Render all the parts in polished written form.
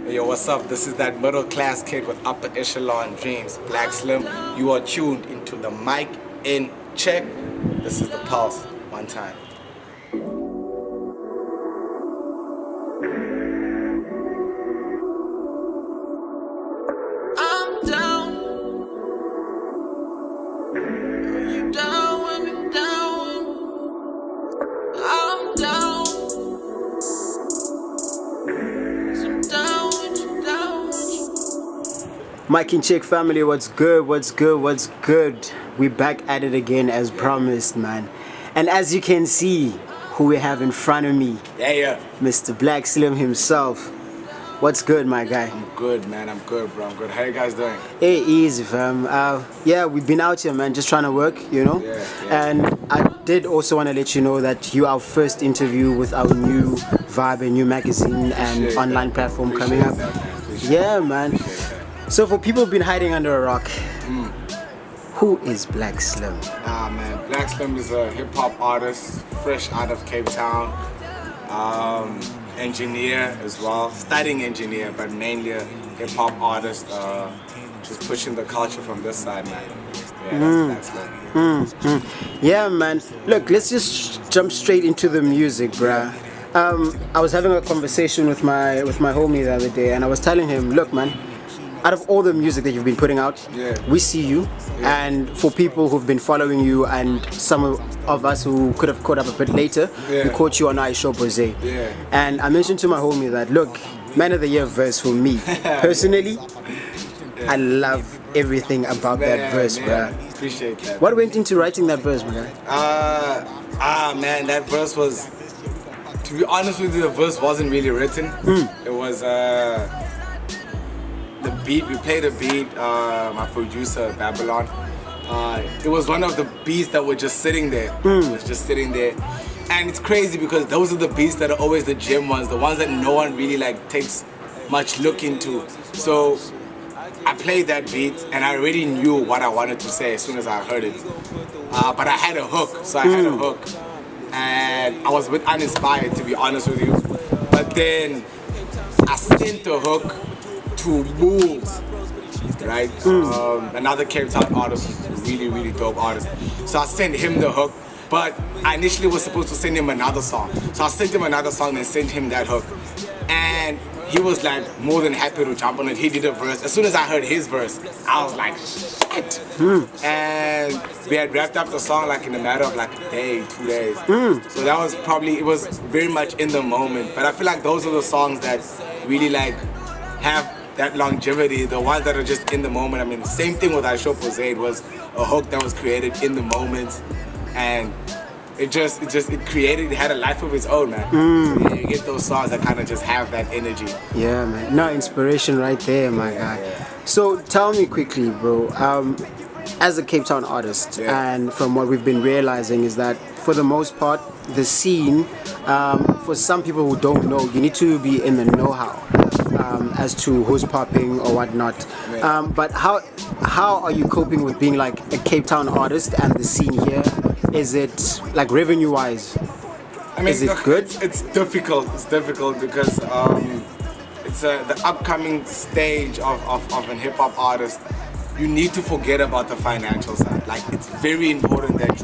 Hey, yo, what's up? This is that middle class kid with upper echelon dreams, Blaq Slim. You are tuned into the Mic in Check. This is the Pulse. One time. I'm down. You down when you're down. I'm down. I'm down when you're down. MicInCheck family, what's good, what's good, what's good? We're back at it again as promised, man. And as you can see, who we have in front of me, Yeah. Mr. Blaq Slim himself. What's good, my guy? I'm good, man. I'm good, bro. I'm good. How you guys doing? Hey, easy, fam. Yeah, we've been out here, man, just trying to work, you know? Yeah. And I did also want to let you know that you are our first interview with our new Vibe, a new magazine and Appreciate online that. platform Appreciate coming up. that, man. Appreciate Yeah, man. that. So for people who've been hiding under a rock, who is Blaq Slim? Man. Blaq Slim is a hip hop artist, fresh out of Capetown. Engineer as well, studying engineer, but mainly a hip hop artist. Just pushing the culture from this side, man. Yeah, that's Blaq Slim. Yeah, man. Look, let's just jump straight into the music, bruh. I was having a conversation with my homie the other day, and I was telling him, look, man, out of all the music that you've been putting out, Yeah. we see you. Yeah. And for people who've been following you, and some of us who could have caught up a bit later, Yeah. we caught you on Xhosa. Yeah. And I mentioned to my homie that, look, Man of the Year verse for me, personally, I love everything about that verse, bruh. Appreciate that. What went into writing that verse, man? Man, that verse was, to be honest with you, the verse wasn't really written. It was the beat, we played a beat, my producer, Babylon. It was one of the beats that were just sitting there. It was just sitting there. And it's crazy because those are the beats that are always the gem ones, the ones that no one really like takes much look into. So I played that beat and I already knew what I wanted to say as soon as I heard it. But I had a hook, so I had a hook. And I was a bit uninspired, to be honest with you. But then I sent the hook to Bulls, right? Another Cape Town artist, really, really dope artist. So I sent him the hook, but I initially was supposed to send him another song. So I sent him another song and sent him that hook. And he was like more than happy to jump on it. He did a verse. As soon as I heard his verse, I was like, shit. And we had wrapped up the song like in a matter of like a day, 2 days. So that was probably, it was very much in the moment. But I feel like those are the songs that really like have that longevity, the ones that are just in the moment. I mean, the same thing with Xhosa. It was a hook that was created in the moment. And it had a life of its own, man. So yeah, you get those songs that kind of just have that energy. Yeah, man. No, inspiration right there, my guy. So tell me quickly, bro. As a Cape Town artist, and from what we've been realizing is that for the most part, the scene, for some people who don't know, you need to be in the know-how as to who's popping or whatnot. But how are you coping with being like a Cape Town artist and the scene here? Is it like revenue-wise? I mean, is it good? It's difficult. It's difficult because it's the upcoming stage of an hip hop artist. You need to forget about the financial side. Like, it's very important that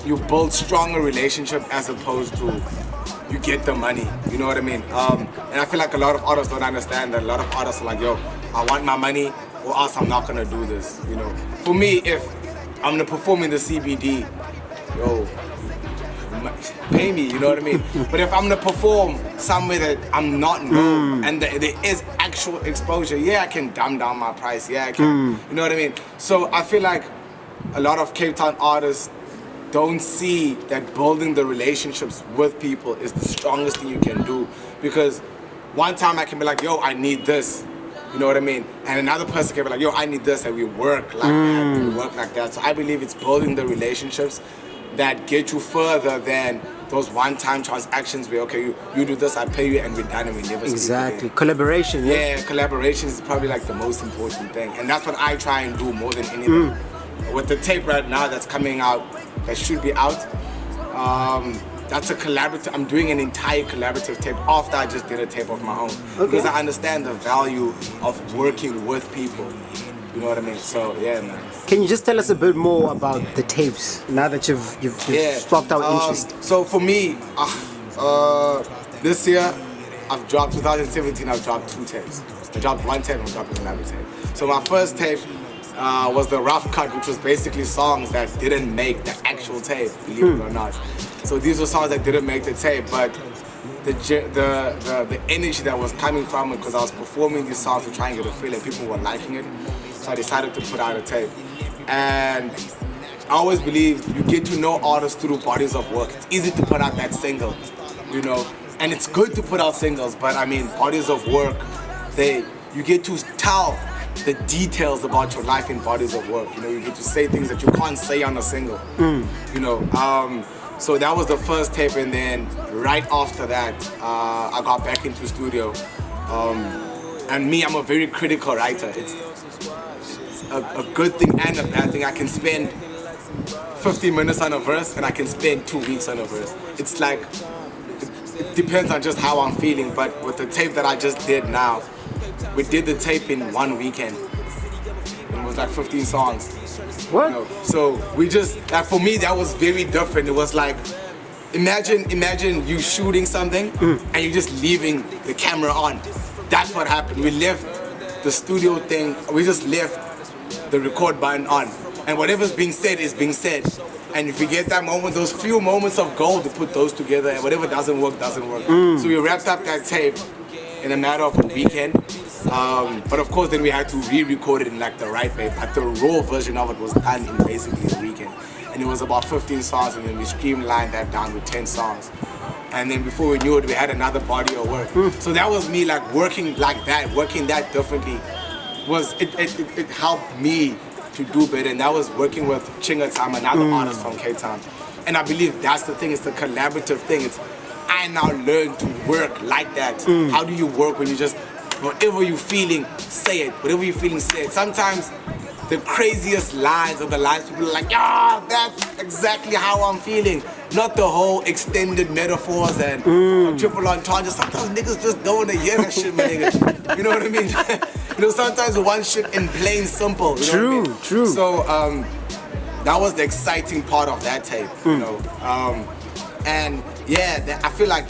you build stronger relationship as opposed to you get the money. You know what I mean? And I feel like a lot of artists don't understand that. A lot of artists are like, yo, I want my money or else I'm not gonna do this. You know, for me, if I'm gonna perform in the CBD, yo, pay me, you know what I mean? But if I'm gonna perform somewhere that I'm not known and there is actual exposure, yeah, I can dumb down my price, yeah, I can, you know what I mean? So I feel like a lot of Cape Town artists don't see that building the relationships with people is the strongest thing you can do, because one time I can be like, yo, I need this. You know what I mean? And another person can be like, yo, I need this, and we work like that, we work like that. So I believe it's building the relationships that get you further than those one-time transactions where, okay, you do this, I pay you, and we're done, and we never speak Exactly. again. Collaboration, Yeah, collaboration is probably like the most important thing. And that's what I try and do more than anything. With the tape right now that's coming out, that should be out, that's a collaborative. I'm doing an entire collaborative tape after I just did a tape of my own because I understand the value of working with people. You know what I mean? So yeah, man. Can you just tell us a bit more about the tapes now that you've sparked our interest? So for me, this year, 2017, I've dropped 2 tapes. I dropped 1 tape and I dropped another tape. So my first tape was the rough cut, which was basically songs that didn't make the actual tape, believe it or not. So these were songs that didn't make the tape, but the energy that was coming from it, because I was performing these songs to try and get a feel and people were liking it. So I decided to put out a tape. And I always believe you get to know artists through bodies of work. It's easy to put out that single, you know, and it's good to put out singles, but I mean, bodies of work, you get to tell the details about your life in bodies of work. You know, you get to say things that you can't say on a single, you know. So that was the first tape, and then right after that, I got back into the studio. And me, I'm a very critical writer. It's a good thing and a bad thing. I can spend 15 minutes on a verse, and I can spend 2 weeks on a verse. It's like, it depends on just how I'm feeling. But with the tape that I just did now, we did the tape in 1 weekend. It was like 15 songs. What? You know? So we just, like, for me, that was very different. It was like, imagine you shooting something and you're just leaving the camera on. That's what happened. We left the studio thing, we just left the record button on. And whatever's being said is being said. And if you get that moment, those few moments of gold, to put those together, and whatever doesn't work, doesn't work. So we wrapped up that tape in a matter of a weekend. But of course, then we had to re-record it in like the right way. But the raw version of it was done in basically a weekend. And it was about 15 songs, and then we streamlined that down to 10 songs. And then before we knew it, we had another body of work. So that was me, like, working like that, working that differently. It helped me to do better, and that was working with Xhosa, another artist from Capetown. And I believe that's the thing, it's the collaborative thing. I now learned to work like that. How do you work when you just, whatever you're feeling, say it. Whatever you're feeling, say it. Sometimes the craziest lines are the lines people are like, yeah, that's exactly how I'm feeling. Not the whole extended metaphors and triple entendres. Sometimes niggas just don't want to hear that shit, my nigga. You know what I mean? You know, sometimes one shit in plain simple. You know what I mean? True. So that was the exciting part of that tape, you know. And yeah, I feel like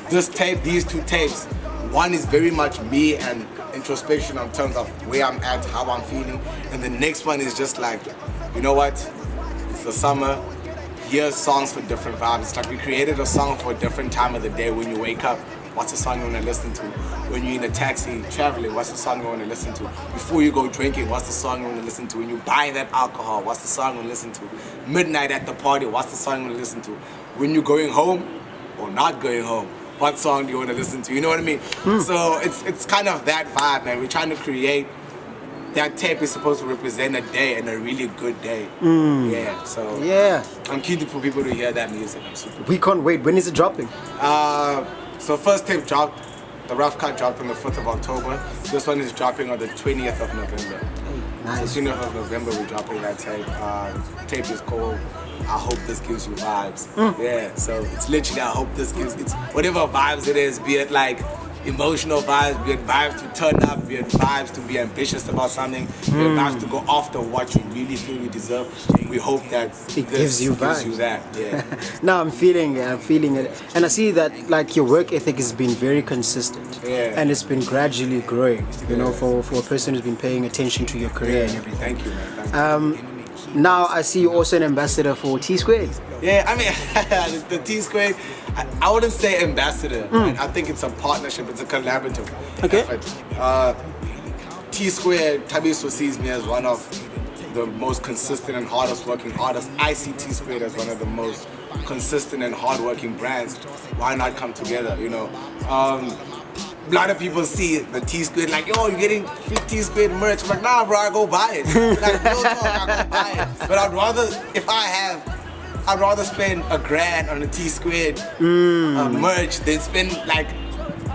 these 2 tapes, one is very much me and introspection in terms of where I'm at, how I'm feeling, and the next one is just like, you know what, it's the summer, here's songs for different vibes. It's like we created a song for a different time of the day. When you wake up, what's the song you want to listen to? When you're in a taxi traveling, what's the song you want to listen to? Before you go drinking, what's the song you want to listen to? When you're buying that alcohol, what's the song you want to listen to? Midnight at the party, what's the song you want to listen to? When you're going home or not going home, what song do you want to listen to? You know what I mean? So it's kind of that vibe, man. We're trying to create, that tape is supposed to represent a day, and a really good day. Yeah, so Yeah. I'm keen for people to hear that music. I'm super. We can't wait. When is it dropping? So first tape dropped, the rough cut dropped on the 5th of October. This one is dropping on the 20th of November. Nice. So 20th of November we're dropping that tape. Tape is called I Hope This Gives You Vibes. Yeah, so it's literally I hope this gives, it's whatever vibes it is, be it like emotional vibes, be it vibes to turn up, be it vibes to be ambitious about something, be it vibes to go after what you really feel you deserve. We hope that It this gives you gives you vibes. that. Yeah. No, I'm feeling it. And I see that like your work ethic has been very consistent. Yeah. And it's been gradually growing, you know, for a person who's been paying attention to your career and everything. Thank you, man. Thank you. Now I see you're also an ambassador for T Squared. Yeah, I mean, the T Squared, I wouldn't say ambassador. Right? I think it's a partnership, it's a collaborative effort. T Squared, Tabiso sees me as one of the most consistent and hardest working artists. I see T Squared as one of the most consistent and hard-working brands. Why not come together, you know? A lot of people see the T Squared like, yo, you're getting T Squared merch. I'm like, nah, bro, I go buy it. Like, real talk, I go buy it. But I'd rather spend $1,000 on a T Squared merch than spend like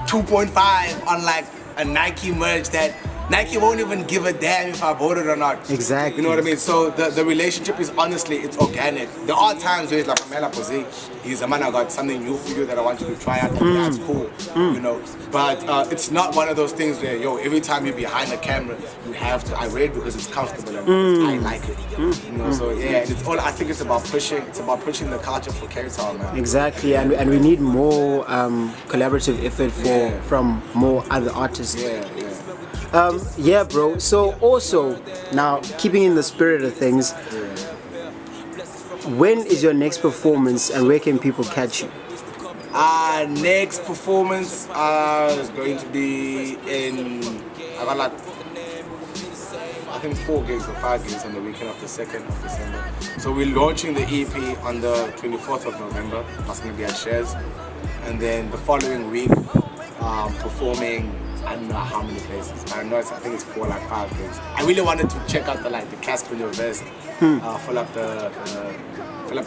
2.5 on like a Nike merch that Nike won't even give a damn if I bought it or not. Exactly. You know what I mean? So the relationship is honestly, it's organic. There are times where it's like, Pamela Posey, he's a man, I got something new for you that I want you to try out. And that's cool, you know. But it's not one of those things where, yo, every time you're behind the camera, you have to. I wear it because it's comfortable and I like it. You know, so yeah, and it's all. I think it's about pushing. It's about pushing the culture for Capetown, man. Exactly, and we need more collaborative effort from more other artists. Yeah. Bro. So also now keeping in the spirit of things, when is your next performance and where can people catch you? Next performance is going to be in. I got like, I think 4 gigs or 5 gigs on the weekend of the 2nd of December. So we're launching the EP on the 24th of November. That's going to be at Shares. And then the following week, performing, I don't know how many places, but I know I think it's 4 like 5 gigs. I really wanted to check out the classical vest, fill up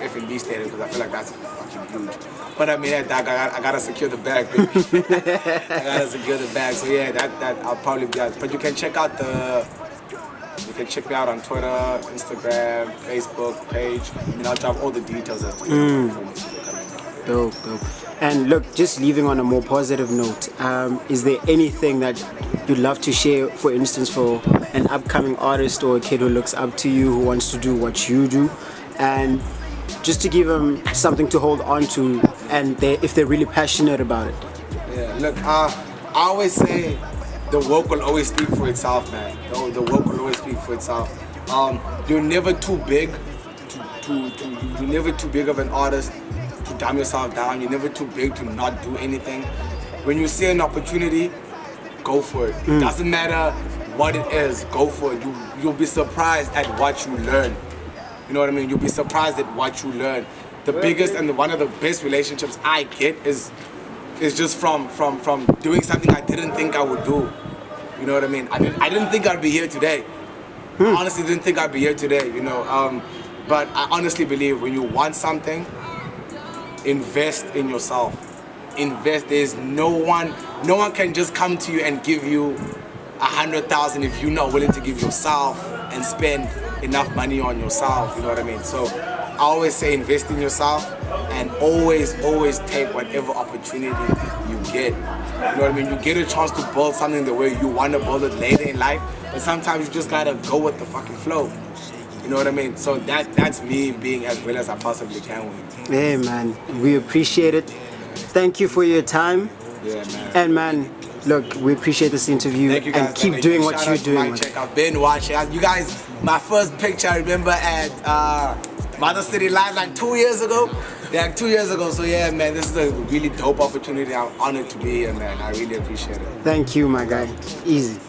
F&B stadium because I feel like that's fucking huge. But I mean, I gotta secure the bag, baby. I gotta secure the bag. So yeah, that I'll probably be out. But you can check out you can check me out on Twitter, Instagram, Facebook page. I mean, I'll drop all the details as to the performances that are coming out. Dope. And look, just leaving on a more positive note, is there anything that you'd love to share, for instance, for an upcoming artist or a kid who looks up to you, who wants to do what you do, and just to give them something to hold on to, and if they're really passionate about it? Yeah, look, I always say the work will always speak for itself, man. The work will always speak for itself. You're never too big you're never too big of an artist to dumb yourself down. You're never too big to not do anything. When you see an opportunity, go for it. It doesn't matter what it is, go for it. You'll be surprised at what you learn. You know what I mean? You'll be surprised at what you learn. The biggest and one of the best relationships I get is just from doing something I didn't think I would do. You know what I mean? I didn't think I'd be here today. I honestly didn't think I'd be here today, you know. But I honestly believe when you want something, invest in yourself. Invest. There's no one can just come to you and give you 100,000 if you're not willing to give yourself and spend enough money on yourself. You know what I mean? So I always say invest in yourself and always take whatever opportunity you get. You know what I mean? You get a chance to build something the way you want to build it later in life, but sometimes you just gotta go with the fucking flow. You know what I mean? So that's me being as well as I possibly can with it. Hey man, we appreciate it. Thank you for your time. Yeah, man. And man, look, we appreciate this interview. Thank you guys, and keep man. doing Shout what out you're to doing. MicInCheck. I've been watching. You guys, my first picture I remember at Mother City Live like 2 years ago. Yeah, like 2 years ago. So yeah, man, this is a really dope opportunity. I'm honored to be here, man. I really appreciate it. Thank you, my guy. Easy.